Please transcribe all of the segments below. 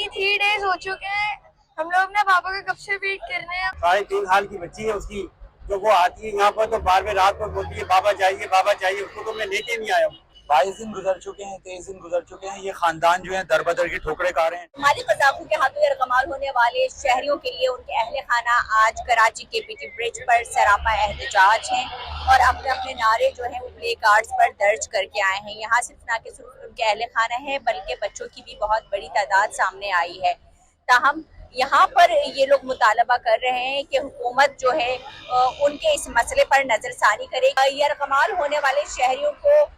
3 days हो चुके हैं, हम लोग अपने पापा का कब से वेट कर रहे हैं। 3.5 साल की बच्ची है उसकी, जो वो आती है यहाँ पर तो बार बार रात को बोलती है बाबा जाइए, उसको तो मैं लेके नहीं आया हूँ। 22 दिन गुजर चुके हैं, 23 दिन गुजर चुके हैं, ये खानदान जो है दर बदर की ठोकरें खा रहे हैं। माली कज़ाक़ों के हाथों यरगमाल होने वाले शहरियों के लिए उनके अहले खाना आज कराची के पीटी ब्रिज पर सरापा एहतजाज हैं और अपने अपने नारे जो हैं वो प्ले कार्ड्स पर दर्ज करके आए हैं। यहाँ सिर्फ ना कि सिर्फ उनके अहले खाना है बल्कि बच्चों की भी बहुत बड़ी तादाद सामने आई है। ताहम यहाँ पर ये लोग मुतालबा कर रहे हैं कि हुकूमत जो है उनके इस मसले पर नज़रसानी करे। यरगमाल होने वाले शहरियों को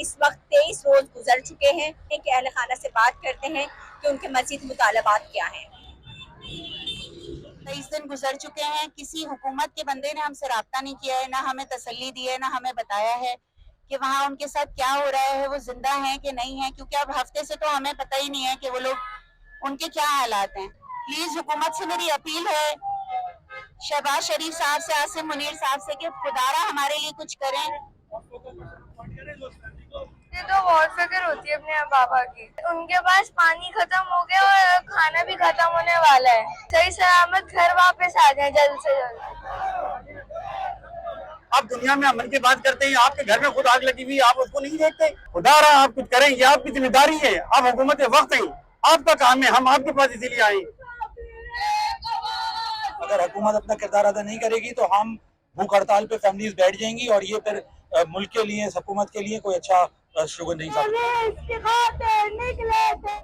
इस वक्त 23 रोज गुजर चुके हैं कि अहल खाना से बात करते हैं कि उनके मजीद मुतालबात क्या हैं। 23 दिन गुजर चुके हैं, किसी हुकूमत के बंदे ने हमसे राब्ता नहीं किया है, ना हमें तसल्ली दी है, ना हमें बताया है कि वहाँ उनके साथ क्या हो रहा है, वो जिंदा हैं कि नहीं है, क्योंकि अब हफ्ते से तो हमें पता ही नहीं है कि वो लोग उनके क्या हालात हैं। प्लीज हुकूमत से मेरी अपील है, शहबाज शरीफ साहब से, आसिम मुनीर साहब से, कि खुदारा हमारे लिए कुछ करें। ये तो बहुत फिक्र होती है अपने पापा की। उनके पास पानी खत्म हो गया और खाना भी खत्म होने वाला है। सही सलामत घर वापस आ जाए जल्द से जल्द। आप दुनिया में अमन की बात करते हैं, आपके घर में खुद आग लगी हुई, आप उसको नहीं देखते। खुदा रहा आप कुछ करें, ये आपकी जिम्मेदारी है, आप हुकूमत वक्त हैं, आपका काम है, हम आपके पास इसीलिए आए। अगर हुकूमत अपना किरदार अदा नहीं करेगी तो हम भूख हड़ताल पे फैमिलीज बैठ जाएंगी और ये फिर मुल्क के लिए, हुकूमत के लिए कोई अच्छा शुगर नहीं साबित।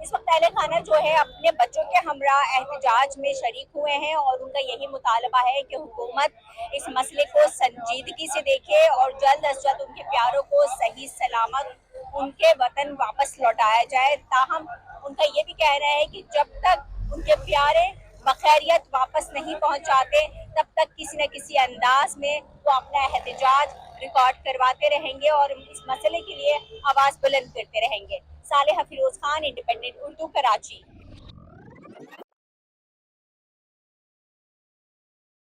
इस वक्त अहले खाना जो है अपने बच्चों के हमरा एहतजाज में शरीक हुए हैं और उनका यही मुतालबा है कि हुकूमत इस मसले को संजीदगी से देखे और जल्द अज जल्द उनके प्यारों को सही सलामत उनके वतन वापस लौटाया जाए। ताहम उनका ये भी कहना है कि जब तक उनके प्यारे बखैरियत वापस नहीं पहुंचाते तब तक किसी न किसी अंदाज में वो अपना एहतजाज रिकॉर्ड करवाते रहेंगे और इस मसले के लिए आवाज़ बुलंद करते रहेंगे। सालेहा फिरोज खान, इंडिपेंडेंट उर्दू, कराची।